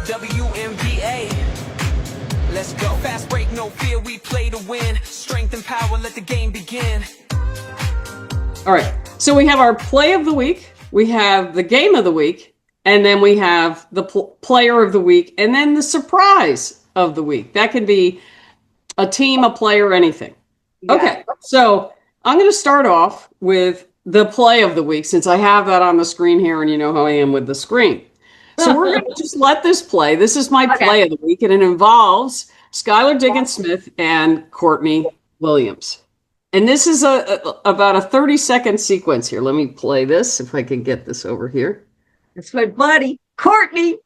WNBA. Let's go. Fast break, no fear, we play to win. Strength and power, let the game begin. All right. So we have our play of the week, we have the game of the week, and then we have the player of the week, and then the surprise of the week. That can be a team, a player, anything. Yeah. Okay. So I'm going to start off with the play of the week since I have that on the screen here and you know how I am with the screen. So we're going to just let this play. This is my play of the week, and it involves Skylar Diggins-Smith and Courtney Williams. And this is about a 30-second sequence here. Let me play this if I can get this over here. It's my buddy, Courtney.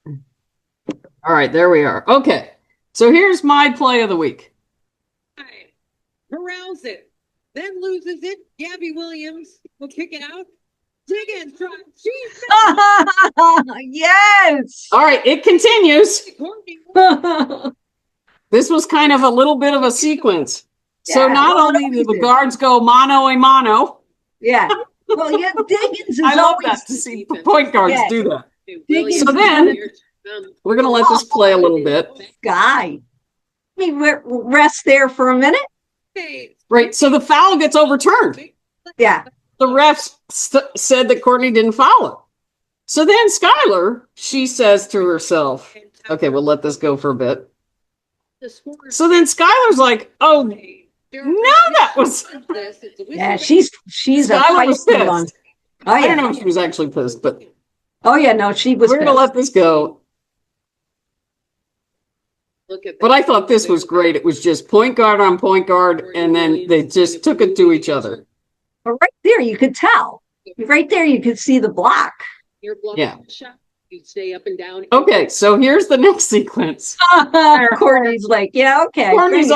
All right, there we are. Okay, so here's my play of the week. Corrals it, then loses it. Gabby Williams will kick it out. Diggins, yes. All right, it continues. This was kind of a little bit of a sequence. So not only do the guards go mano a mano. Yeah. Well, yeah, Diggins is I love always that to see point guards do that. Diggins So then we're going to let this play a little bit. Guy. Let me rest there for a minute. Right. So the foul gets overturned. Yeah. The refs said that Courtney didn't foul it. So then Skylar, she says to herself, okay, we'll let this go for a bit. So then Skylar's like, oh, no, that was. Yeah, she's a feisty one. Oh, yeah. I don't know if she was actually pissed, but. Oh, yeah, no, she was. We're going to let this go. But I thought this was great. It was just point guard on point guard, and then they just took it to each other. But right there, you could tell. Right there, you could see the block. Yeah. You stay up and down. Okay, so here's the next sequence. Courtney's like, yeah, okay. Courtney's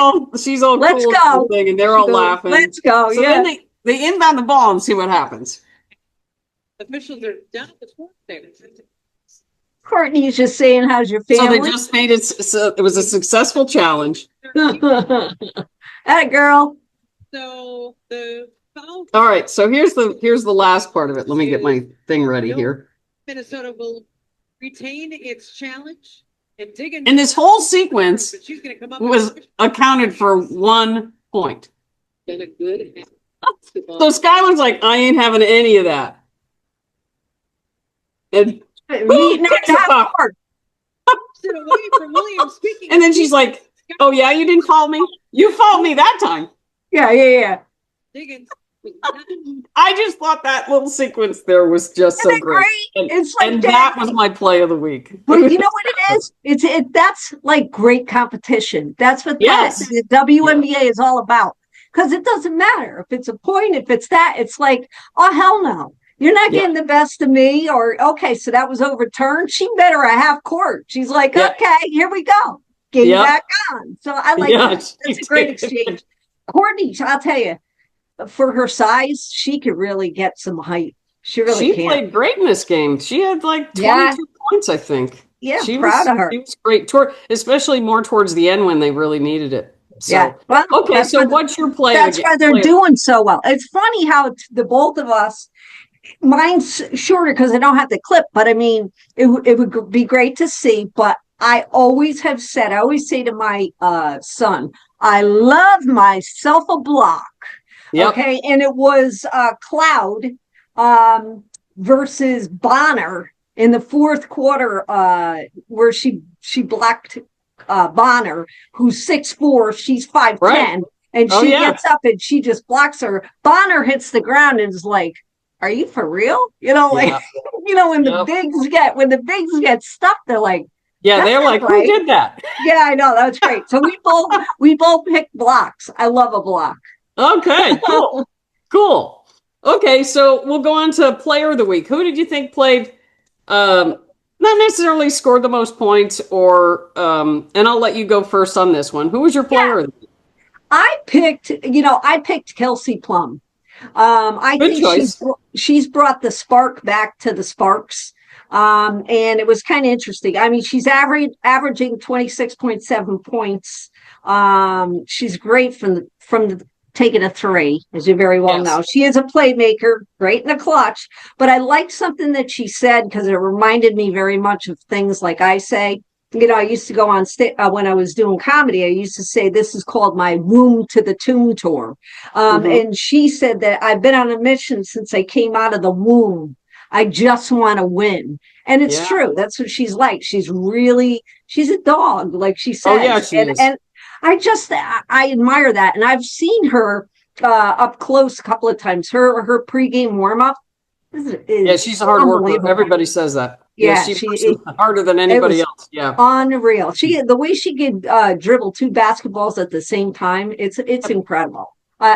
she's all let's cool go. Thing, and they're all laughing. Let's go. So yeah. then they inbound the ball and see what happens. Officials are down at the court there. Courtney's just saying, how's your family? So they just made it. So it was a successful challenge. That girl. So the foul. All right. So here's the last part of it. Let me get my thing ready here. Minnesota will retain its challenge and dig in. And this whole sequence was accounted for 1 point. Been a good. So Skylar's like, I ain't having any of that. And boom, kicks the puck. And then she's like, oh yeah, you didn't foul me? You fouled me that time. Yeah. Diggins. I just thought that little sequence there was just so great. And, it's like that was my play of the week. But you know what it is? That's like great competition. That's what the WNBA is all about. Because it doesn't matter if it's a point, if it's that, it's like, oh hell no. You're not getting the best of me, or okay, so that was overturned. She met her a half court. She's like, okay, here we go. Get you back on. So I like that. That's a great exchange. Courtney, I'll tell you, for her size, she could really get some height. She played great in this game. She had like 22 points, I think. Yeah, proud of her. She was great, especially more towards the end when they really needed it. So, yeah. Well, okay, so what's your play? That's why they're doing so well. It's funny how the both of us, mine's shorter because I don't have the clip, but I mean, it would be great to see. But I always say to my son, I love myself a block. Yep. Okay, and it was Cloud versus Bonner in the fourth quarter, where she blocked Bonner, who's 6'4", she's 5'10", right. And she gets up and she just blocks her. Bonner hits the ground and is like, "Are you for real?" You know, like when the bigs get stuck, they're like, yeah, they're like, right. Who did that? Yeah, I know, that's great. So we both picked blocks. I love a block. Okay, cool. Okay, so we'll go on to player of the week. Who did you think played, not necessarily scored the most points, or and I'll let you go first on this one. Who was your player of the week? I picked Kelsey Plum. I Good think choice. she's brought the spark back to the Sparks. And it was kind of interesting. I mean, she's averaging 26.7 points. She's great from taking a 3, as you very well Yes. know. She is a playmaker, great in the clutch. But I liked something that she said because it reminded me very much of things like I say. You know, I used to go on when I was doing comedy. I used to say this is called my womb to the tomb tour. And she said that I've been on a mission since I came out of the womb. I just want to win. And it's true. That's what she's like. She's a dog, like she says. Oh, yeah, she is. And I admire that. And I've seen her up close a couple of times. Her pregame warm up. Yeah, she's a hard worker. Everybody says that. Yeah, she works harder than anybody else. Yeah, unreal. The way she could dribble 2 basketballs at the same time, it's incredible.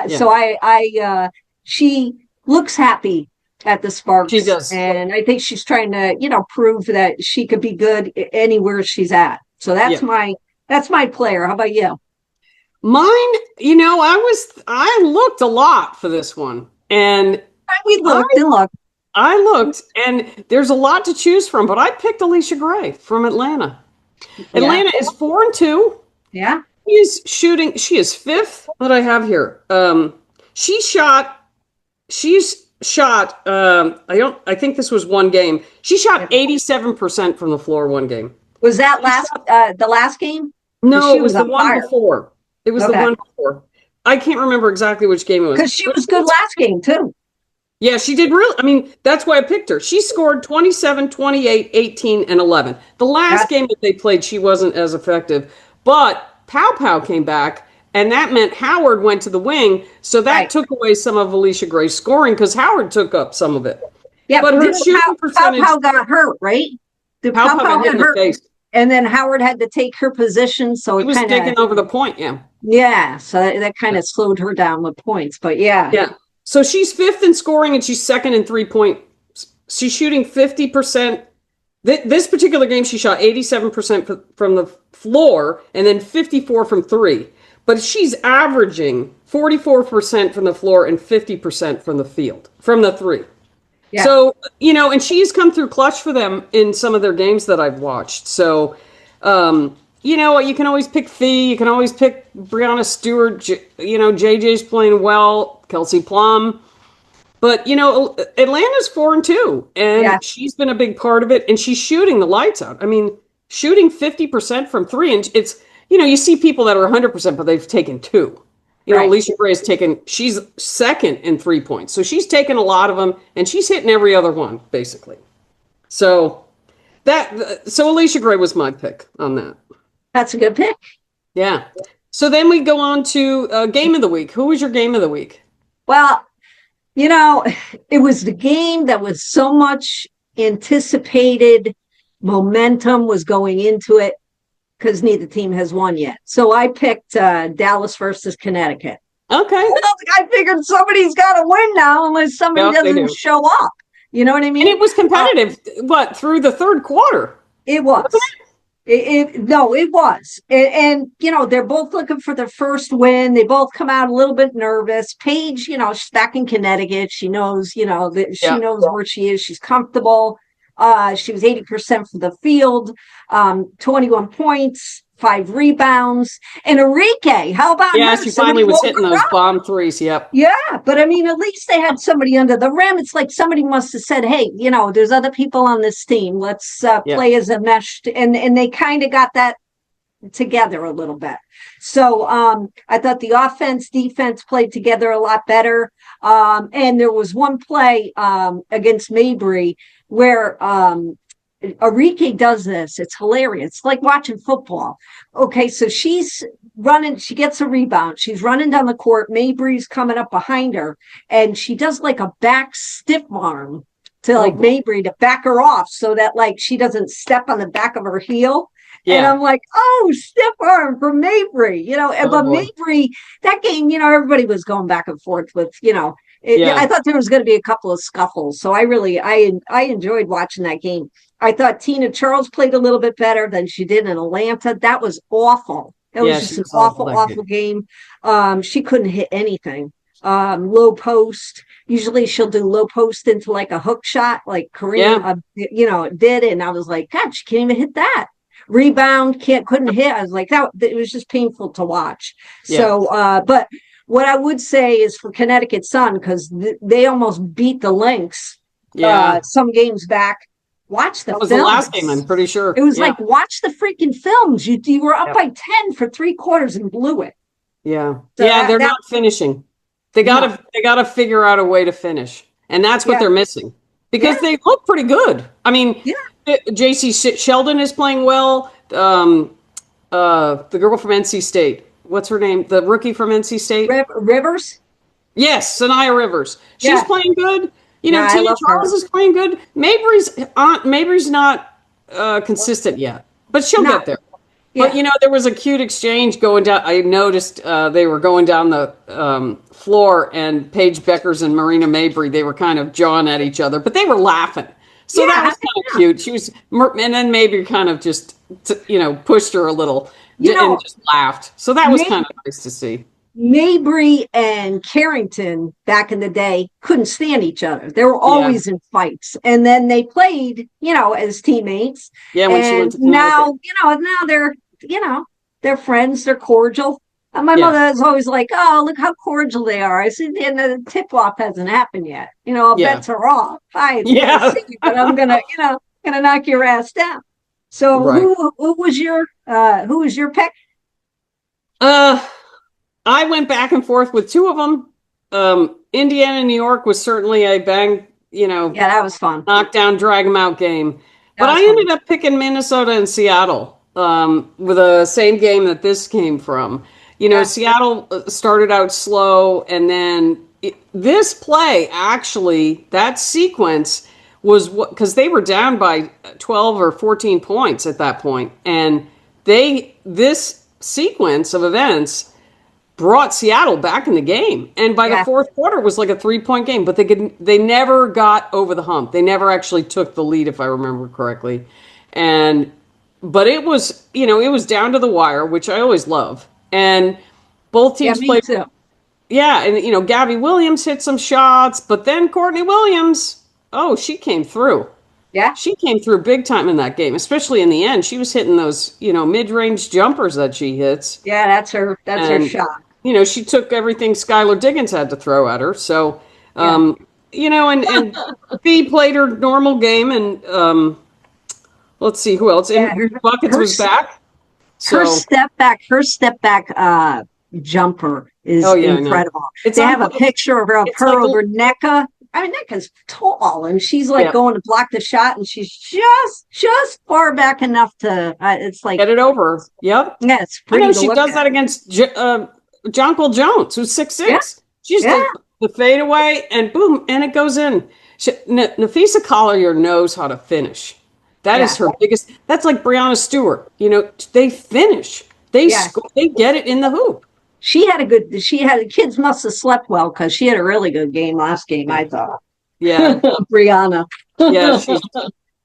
So she looks happy at the Sparks. She does, and I think she's trying to prove that she could be good anywhere she's at. So that's my player. How about you? Mine, I looked a lot for this one, and we looked. I looked, and there's a lot to choose from, but I picked Alicia Gray from Atlanta. Atlanta is 4-2. Yeah. She is 5th. What I have here? She's shot, I think this was one game. She shot 87% from the floor one game. Was that the last game? No, it was the one before. It was the one before. I can't remember exactly which game it was. Because she was good last game, too. Yeah, she did really. I mean, that's why I picked her. She scored 27, 28, 18, and 11. The last game that they played, she wasn't as effective. But Pow Pow came back, and that meant Howard went to the wing. So that took away some of Alicia Gray's scoring because Howard took up some of it. Yeah, but her shooting percentage. Pow Pow got hurt, right? Pow Pow got hit in the face. And then Howard had to take her position. So he was taking over the point, yeah. Yeah, so that kind of slowed her down with points. But yeah. Yeah. So she's 5th in scoring and she's 2nd in 3-point. She's shooting 50%. This particular game, she shot 87% from the floor and then 54 from 3. But she's averaging 44% from the floor and 50% from the field, from the 3. Yeah. So, and she's come through clutch for them in some of their games that I've watched. So, you can always pick Fee. You can always pick Brianna Stewart. JJ's playing well. Kelsey Plum. But, Atlanta's 4-2. And she's been a big part of it. And she's shooting the lights out. I mean, shooting 50% from 3. And it's, you see people that are 100%, but they've taken 2. Alicia Gray she's 2nd in 3 points. So she's taken a lot of them. And she's hitting every other one, basically. So Alicia Gray was my pick on that. That's a good pick. Yeah. So then we go on to game of the week. Who was your game of the week? Well, it was the game that was so much anticipated. Momentum was going into it because neither team has won yet. So I picked Dallas versus Connecticut. Okay. I figured somebody's got to win now unless somebody doesn't show up. You know what I mean? And it was competitive, through the third quarter? It was. It was. And they're both looking for their first win. They both come out a little bit nervous. Paige, she's back in Connecticut. She knows, she knows where she is. She's comfortable. She was 80% from the field, 21 points, 5 rebounds. And Enrique, how about her? Yeah, she finally was hitting those bomb threes. Yep. Yeah, but I mean, at least they had somebody under the rim. It's like somebody must have said, hey, there's other people on this team. Let's play as a mesh. And they kind of got that together a little bit. So I thought the offense, defense played together a lot better. And there was one play against Mabry where Enrique does this. It's hilarious. It's like watching football. Okay, so she's running. She gets a rebound. She's running down the court. Mabry's coming up behind her, and she does like a back stiff arm to Mabry to back her off so that she doesn't step on the back of her heel. Yeah. And I'm like, oh, stiff arm from Mabry, but Mabry, that game, everybody was going back and forth with, I thought there was going to be a couple of scuffles. So I enjoyed watching that game. I thought Tina Charles played a little bit better than she did in Atlanta. That was awful. It was just an awful game. She couldn't hit anything. Low post. Usually she'll do low post into a hook shot like Kareem, did. And I was like, God, she can't even hit that. Rebound, couldn't hit. I was like, it was just painful to watch. Yeah. So, but what I would say is for Connecticut Sun, because they almost beat the Lynx some games back. Watch the That was films. the last game, I'm pretty sure. It was like, watch the freaking films. You were up by 10 for 3/4 and blew it. Yeah. So yeah, they're not finishing. They gotta figure out a way to finish. And that's what they're missing. Because they look pretty good. I mean, JC Sheldon is playing well. The girl from NC State. What's her name? The rookie from NC State? Rivers? Yes, Sanaya Rivers. She's playing good. You know, Tina Charles is playing good. Mabry's not consistent yet, but she'll get there. But, you know, there was a cute exchange going down. I noticed they were going down the floor, and Paige Beckers and Marina Mabry, they were kind of jawing at each other, but they were laughing. So that was kind of cute. She was, and then Mabry kind of just, pushed her a little and just laughed. So that was kind of nice to see. Mabry and Carrington back in the day couldn't stand each other. They were always in fights. And then they played, as teammates. Yeah, when she went to now they're friends, they're cordial. And my mother is always like, oh, look how cordial they are. I said, the tip-off hasn't happened yet. Bets are off. But I'm gonna knock your ass down. So who was your pick? I went back and forth with two of them. Indiana, New York was certainly a bang, that was fun. Knockdown, drag them out game. But I ended up picking Minnesota and Seattle with the same game that this came from. Seattle started out slow, and then this play, actually, that sequence was because they were down by 12 or 14 points at that point. And this sequence of events brought Seattle back in the game. And by the fourth quarter, it was like a 3-point game. But they never got over the hump. They never actually took the lead, if I remember correctly. But it was, it was down to the wire, which I always love. And both teams played. Too. Yeah, and, Gabby Williams hit some shots. But then Courtney Williams, she came through. Yeah. She came through big time in that game, especially in the end. She was hitting those, mid-range jumpers that she hits. Yeah, that's her shot. She took everything Skylar Diggins had to throw at her. So, and B played her normal game, and let's see who else. And Buckets was back. So. Her step back jumper is incredible. They have a picture of her over Nneka. I mean, Nneka's tall, and she's like going to block the shot, and she's just far back enough to. It's like get it over. Yep. Yeah, it's pretty. She does that against Jonquil Jones, who's 6'6". Yeah. She's the fadeaway, and boom, and it goes in. Nafisa Collier knows how to finish. That is her biggest. That's like Brianna Stewart. They finish. They get it in the hoop. The kids must have slept well because she had a really good game last game, I thought. Yeah. Brianna. Yeah.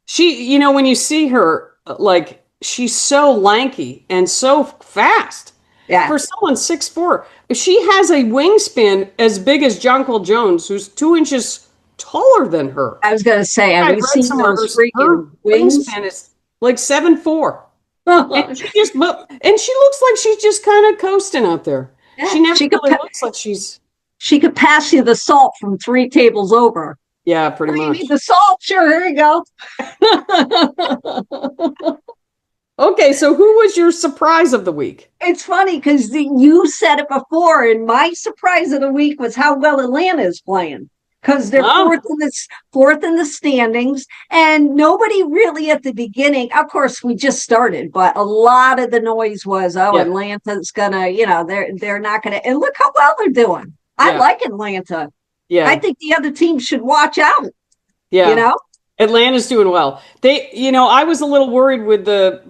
She, when you see her, like, she's so lanky and so fast. Yeah. For someone 6'4", she has a wingspan as big as Jonquil Jones, who's 2 inches taller than her. I was going to say, have you seen those freaking wings? Wingspan is like 7'4". And she looks like she's just kind of coasting out there. Yeah, she never really looks like she's. She could pass you the salt from 3 tables over. Yeah, pretty much. You need the salt? Sure, here you go. Okay, so who was your surprise of the week? It's funny because you said it before, and my surprise of the week was how well Atlanta is playing. Because they're fourth in the standings, and nobody really at the beginning. Of course, we just started, but a lot of the noise was, Atlanta's gonna, they're not gonna. And look how well they're doing. I like Atlanta. Yeah, I think the other teams should watch out. Yeah, Atlanta's doing well. They, I was a little worried with the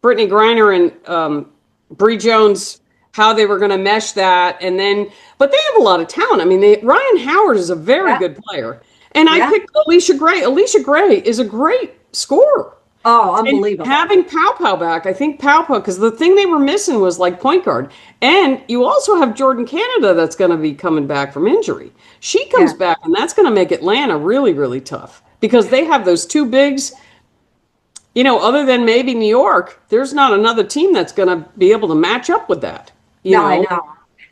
Brittany Griner and Bree Jones. How they were going to mesh that, but they have a lot of talent. I mean, Ryan Howard is a very good player, and I picked Alicia Gray. Alicia Gray is a great scorer. Oh, unbelievable! And having Pow back, I think Pow, because the thing they were missing was like point guard, and you also have Jordan Canada that's going to be coming back from injury. She comes back, and that's going to make Atlanta really, really tough because they have those two bigs. Other than maybe New York, there's not another team that's going to be able to match up with that. I know.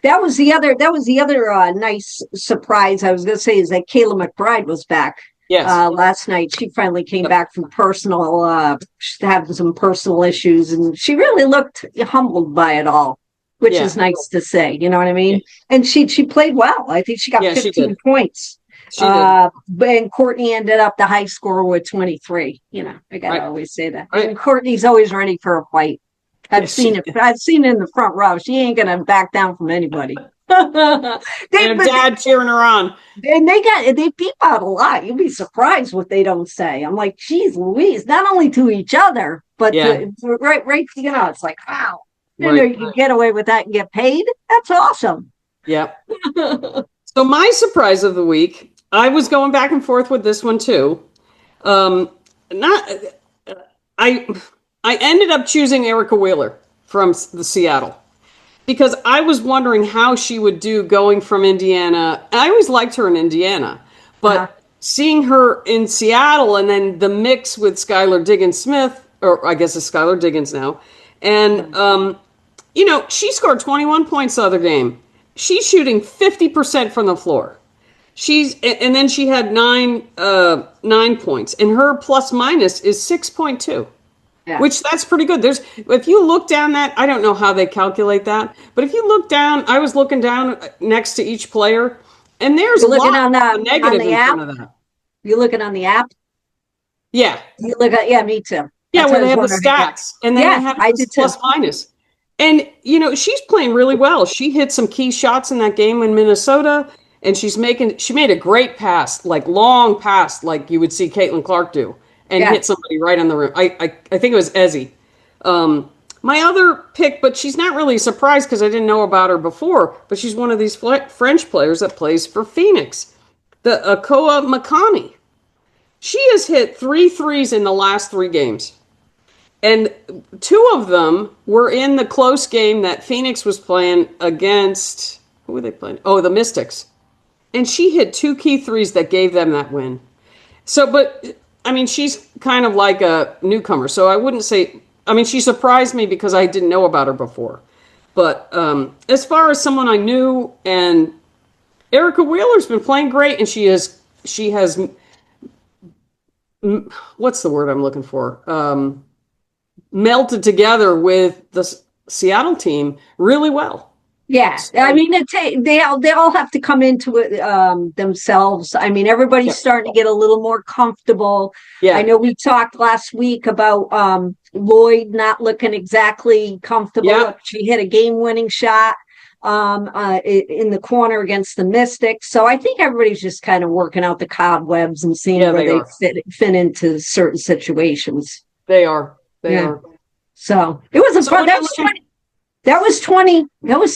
That was the other nice surprise I was going to say is that Kayla McBride was back. Yes. Last night she finally came back from having some personal issues, and she really looked humbled by it all, which is nice to say. You know what I mean? Yeah. And she played well. I think she got 15 points. She did. And Courtney ended up the high score with 23. You know, I gotta always say that. Right. And Courtney's always ready for a fight. I've seen it in the front row. She ain't gonna back down from anybody. And her dad cheering her on. And they beep out a lot. You'll be surprised what they don't say. I'm like, geez Louise, not only to each other, but right, you know, it's like, wow, you know, you can get away with that and get paid. That's awesome. Yep. So my surprise of the week, I was going back and forth with this one too. I ended up choosing Erica Wheeler from the Seattle because I was wondering how she would do going from Indiana. I always liked her in Indiana, but seeing her in Seattle and then the mix with Skylar Diggins-Smith, or I guess it's Skylar Diggins now, and you know, she scored 21 points the other game. She's shooting 50% from the floor. And then she had 9 points, and her plus minus is 6.2. Yeah. Which that's pretty good. If you look down that, I don't know how they calculate that, but if you look down, I was looking down next to each player, and there's a lot of negative in front of that. You looking on the app? Yeah. You look at me too. Yeah, where they have the stats, and then they have the plus minus. And you know, she's playing really well. She hit some key shots in that game in Minnesota, and she made a great pass, like long pass, like you would see Caitlin Clark do. And hit somebody right on the rim. I think it was Ezzy. My other pick, but she's not really surprised because I didn't know about her before, but she's one of these French players that plays for Phoenix. The Akoa Makani. She has hit 3 threes in the last 3 games. And 2 of them were in the close game that Phoenix was playing against, who were they playing? Oh, the Mystics. And she hit 2 key threes that gave them that win. So, but I mean, she's kind of like a newcomer, so I wouldn't say. I mean, she surprised me because I didn't know about her before. But as far as someone I knew, and Erica Wheeler's been playing great, and she has. What's the word I'm looking for? Melted together with the Seattle team really well. Yeah, I mean, they all have to come into it themselves. I mean, everybody's starting to get a little more comfortable. Yeah, I know we talked last week about Lloyd not looking exactly comfortable. Yeah. She hit a game-winning shot in the corner against the Mystics. So I think everybody's just kind of working out the cobwebs and seeing where they fit into certain situations. They are. They are. So it was a fun. That was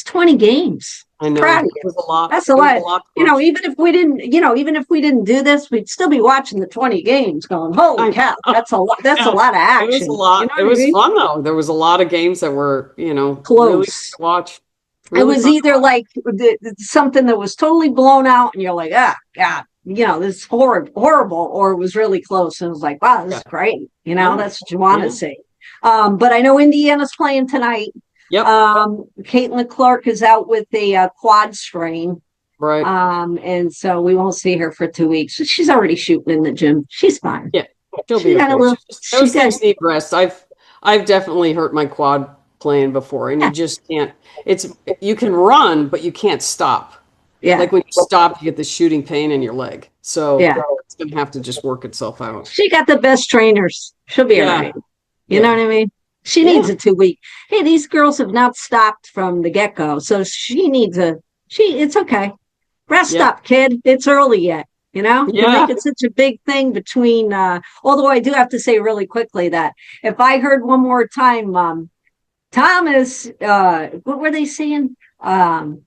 20 games. I know. Proud of you. It was a lot. That's a lot. You know, even if we didn't do this, we'd still be watching the 20 games going, holy cow, that's a lot. That's a lot of action. It was a lot. You know, it was fun though. There was a lot of games that were, you know, close really to watch. Really it was either like something that was totally blown out and you're like, God, you know, this is horrible, or it was really close and it was like, wow, this is great. You know, that's what you want to see. But I know Indiana's playing tonight. Yep. Caitlin Clark is out with a quad strain. Right. And so we won't see her for 2 weeks. She's already shooting in the gym. She's fine. Yeah. She'll be okay. Those things need rest. I've definitely hurt my quad playing before, and you just can't. You can run, but you can't stop. Yeah. Like when you stop, you get the shooting pain in your leg. So it's gonna have to just work itself out. She got the best trainers. She'll be all right. You know what I mean? She needs a 2 week. Hey, these girls have not stopped from the get-go. So she needs it's okay. Rest up, kid. It's early yet. You know, you make it such a big thing between, although I do have to say really quickly that if I heard one more time, Thomas, what were they saying? Can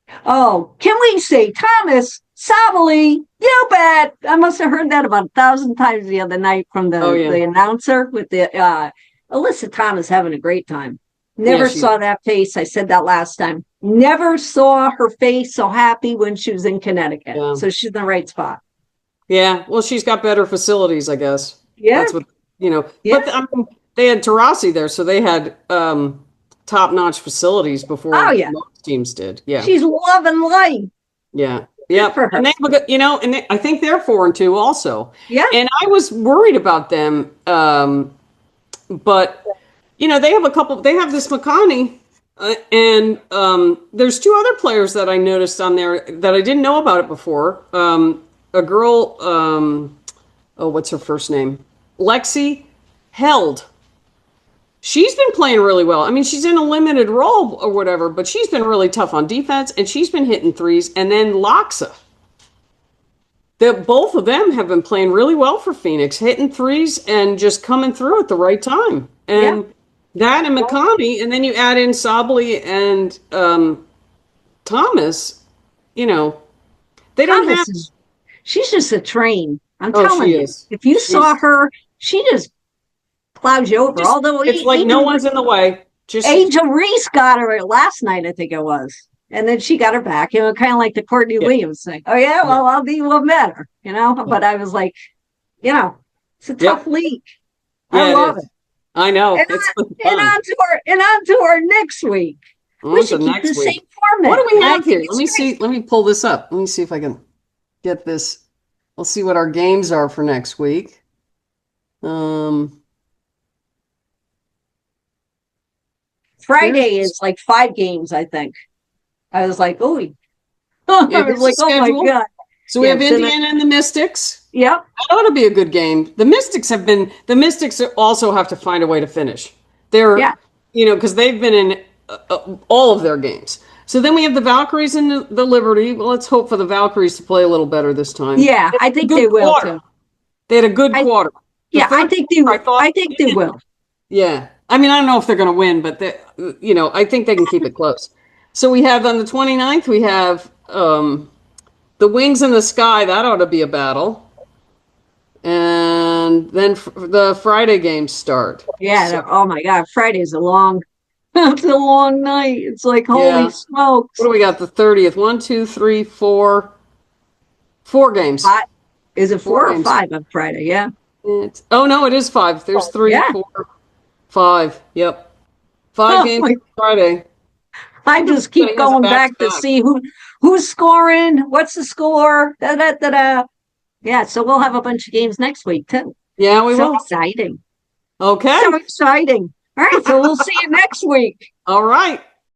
we say Thomas Sabally? You bet. I must have heard that about 1,000 times the other night from the announcer with the, Alyssa Thomas having a great time. Never saw that face. I said that last time. Never saw her face so happy when she was in Connecticut. Yeah. So she's in the right spot. Yeah. Well, she's got better facilities, I guess. Yeah. That's what, you know. Yeah. But they had Taurasi there, so they had Tyler top-notch facilities before Oh, yeah. most teams did. Yeah. She's loving life. Yeah. Yeah. for her. And they, and I think they're 4-2 also. Yeah. And I was worried about them. But, they have this McConney. And there's 2 other players that I noticed on there that I didn't know about it before. A girl, what's her first name? Lexi Held. She's been playing really well. I mean, she's in a limited role or whatever, but she's been really tough on defense, and she's been hitting threes. And then Loxa. Both of them have been playing really well for Phoenix, hitting threes and just coming through at the right time. And that and McConney, and then you add in Sabley and Thomas, they don't have... She's just a train. I'm Oh, telling she you. is. If you saw her, she just plows you over. Although it's like no one's in the way. Just Angel Reese got her last night, I think it was. And then she got her back. Kind of like the Courtney Williams thing. Oh, yeah, well, I'll be one better, But I was like, it's a tough league. I love it. I know. And, on to our next week. We should keep the same format. What do we have here? Let me see. Let me pull this up. Let me see if I can get this. We'll see what our games are for next week. Friday is like 5 games, I think. I was like, oh, I was like, oh my God. So we have Indiana and the Mystics. Yep. That ought to be a good game. The Mystics also have to find a way to finish. They're, because they've been in all of their games. So then we have the Valkyries and the Liberty. Well, let's hope for the Valkyries to play a little better this time. Yeah, I think they will too. They had a good quarter. I think they will. I think they will. Yeah. I mean, I don't know if they're going to win, but I think they can keep it close. So we have on the 29th, we have the Wings in the Sky. That ought to be a battle. And then the Friday games start. Yeah. Oh my God. Friday's it's a long night. It's like, holy smokes. What do we got? The 30th. 1, 2, 3, 4. 4 games. Is it 4 or 5 on Friday? Yeah. No, it is 5. There's 3, 4, 5. Yep. 5 games on Friday. I just keep going back to see who's scoring, what's the score, Yeah, so we'll have a bunch of games next week too. Yeah, we will. Exciting. Okay. So exciting. All right, so we'll see you next week. All right.